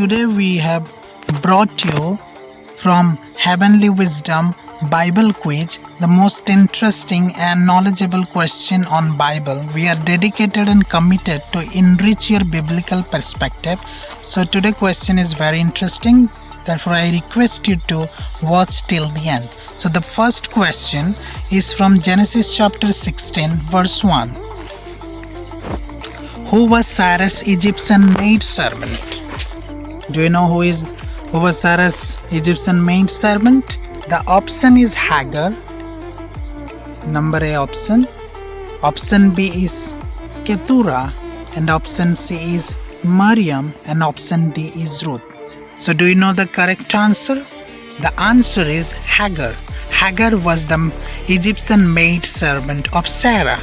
today we have brought you from Heavenly Wisdom Bible Quiz, the most interesting and knowledgeable question on Bible. We are dedicated and committed to enrich your biblical perspective. So today question is very interesting. Therefore, I request you to watch till the end. So the first question is from Genesis chapter 16 verse 1. Who was Sarah's Egyptian maidservant? Do you know who was Sarah's Egyptian maidservant? The option is Hagar. Number A option. Option B is Keturah. And option C is Miriam. And option D is Ruth. So do you know the correct answer? The answer is Hagar. Hagar was the Egyptian maidservant of Sarah.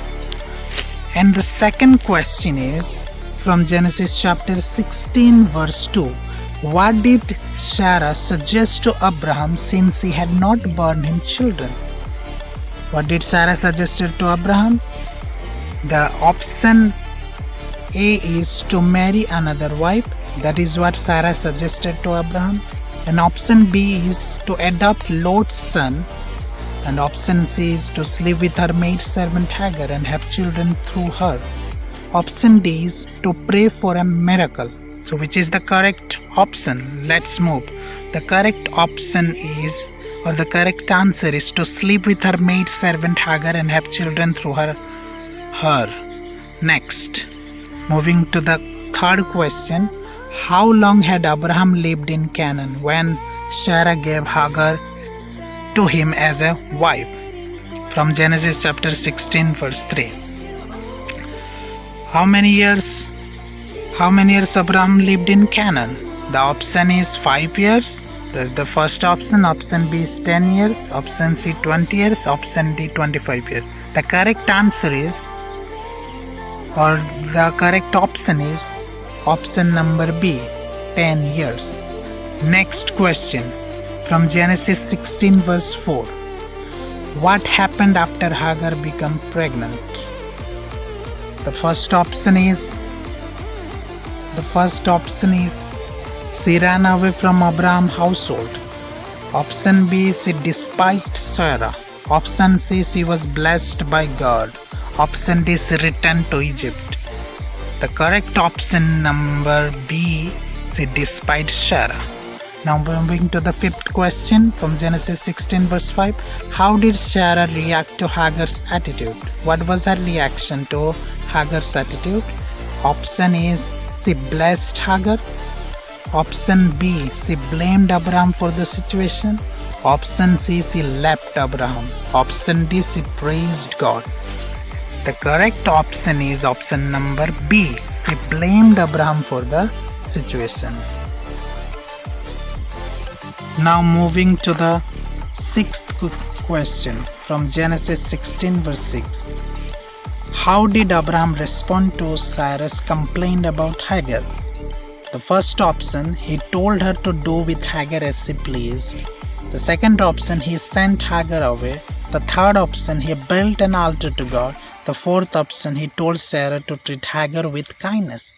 And the second question is from Genesis chapter 16 verse 2. What did Sarah suggest to Abraham since he had not borne him children? What did Sarah suggest to Abraham? The option A is to marry another wife. That is what Sarah suggested to Abraham. And option B is to adopt Lot's son. And option C is to sleep with her maidservant Hagar and have children through her. Option D is to pray for a miracle. So which is the correct option? Let's move. The correct option is, or the correct answer is, to sleep with her maidservant Hagar and have children through her. Next, moving to the third question. How long had Abraham lived in Canaan when Sarah gave Hagar to him as a wife? From Genesis chapter 16 verse 3. How many years Abraham lived in Canaan? The option is 5 years. The first option. Option B is 10 years. Option C 20 years. Option D 25 years. The correct answer is, or the correct option is, option number B, 10 years. Next question from Genesis 16 verse 4. What happened after Hagar became pregnant? The first option is she ran away from Abraham's household. Option B, she despised Sarah. Option C, she was blessed by God. Option D, she returned to Egypt. The correct option number B, she despised Sarah. Now moving to the fifth question from Genesis 16 verse 5. How did Sarah react to Hagar's attitude? What was her reaction to Hagar's attitude? Option is, she blessed Hagar. Option B, she blamed Abraham for the situation. Option C, she left Abraham. Option D, she praised God. The correct option is option number B, she blamed Abraham for the situation. Now moving to the sixth question from Genesis 16 verse 6. How did Abraham respond to Sarah's complaint about Hagar? The first option, he told her to do with Hagar as she pleased. The second option, he sent Hagar away. The third option, he built an altar to God. The fourth option, he told Sarah to treat Hagar with kindness.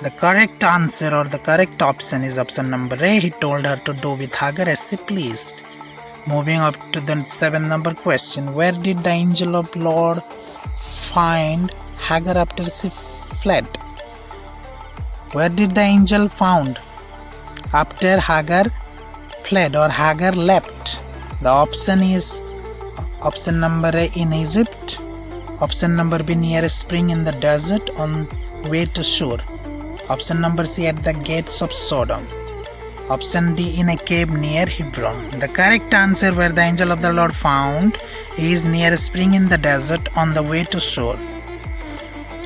The correct answer, or the correct option, is option number A. He told her to do with Hagar as she pleased. Moving up to the 7th number question. Where did the angel of Lord find Hagar after she fled? Where did the angel found after Hagar fled or Hagar left? The option is option number A, in Egypt. Option number B, near a spring in the desert on way to Shur. Option number C, at the gates of Sodom. Option D, in a cave near Hebron. The correct answer, where the angel of the Lord found, is near a spring in the desert on the way to Shur.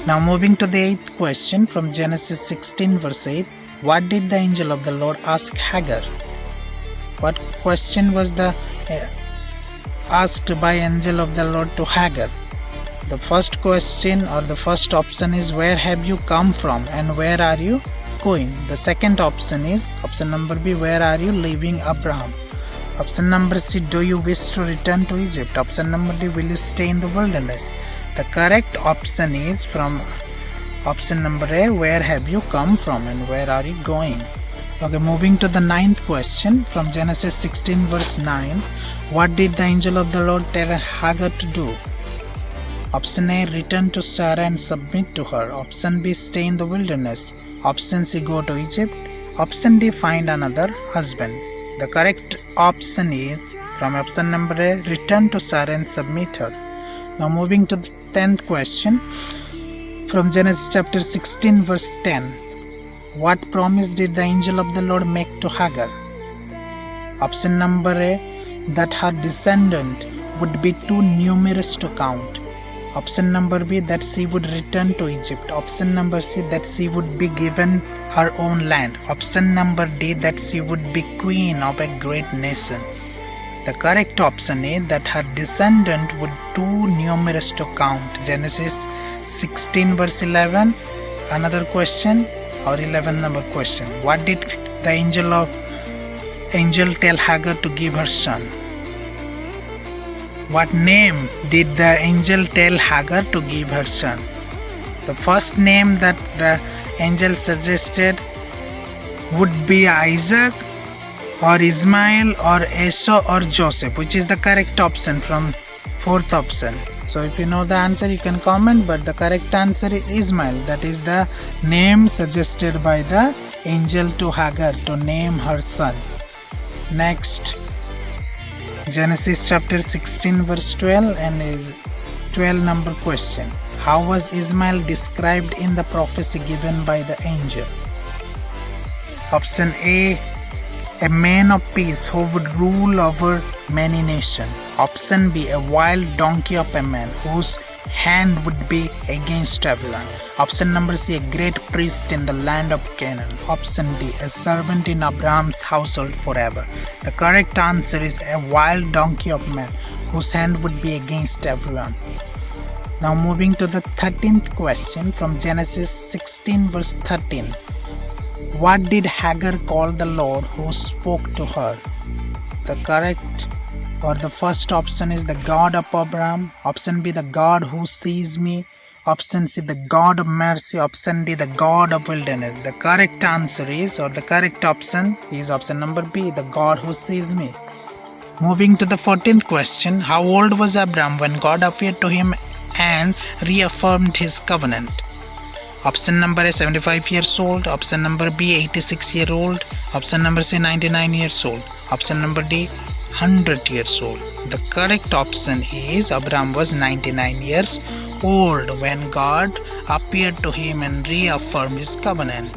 Now moving to the 8th question from Genesis 16 verse 8. What did the angel of the Lord ask Hagar? What question was asked by angel of the Lord to Hagar? The first question, or the first option, is, where have you come from and where are you going? The second option is option number B, where are you leaving Abraham? Option number C, do you wish to return to Egypt? Option number D, will you stay in the wilderness? The correct option is from option number A, where have you come from and where are you going? Okay, moving to the ninth question from Genesis 16 verse 9. What did the angel of the Lord tell Hagar to do? Option A, return to Sarah and submit to her. Option B, stay in the wilderness. Option C, go to Egypt. Option D, find another husband. The correct option is from option number A, return to Sarah and submit her. Now moving to the 10th question from Genesis chapter 16 verse 10. What promise did the angel of the Lord make to Hagar? Option number A, that her descendant would be too numerous to count. Option number B, that she would return to Egypt. Option number C, that she would be given her own land. Option number D, that she would be queen of a great nation. The correct option is that her descendant would too numerous to count. Genesis 16 verse 11. Another question or 11 number question. What did the angel tell Hagar to give her son? What name did the angel tell Hagar to give her son? The first name that the angel suggested would be Isaac or Ismail or Esau or Joseph, which is the correct option from fourth option. So if you know the answer, you can comment, but the correct answer is Ismail. That is the name suggested by the angel to Hagar to name her son. Next, Genesis chapter 16 verse 12 and is 12 number question. How was Ismail described in the prophecy given by the angel? Option A man of peace who would rule over many nations. Option B, a wild donkey of a man whose hand would be against everyone. Option number C, a great priest in the land of Canaan. Option D, a servant in Abraham's household forever. The correct answer is a wild donkey of man whose hand would be against everyone. Now moving to the 13th question from Genesis 16 verse 13. What did Hagar call the Lord who spoke to her? The correct or the first option is the God of Abraham. Option B, the God who sees me. Option C, the God of mercy. Option D, the God of wilderness. The correct answer is, or the correct option is option number B, the God who sees me. Moving to the 14th question. How old was Abraham when God appeared to him and reaffirmed his covenant? Option number A, 75 years old. Option number B, 86 years old. Option number C, 99 years old. Option number D, 100 years old. The correct option is Abraham was 99 years old when God appeared to him and reaffirmed his covenant.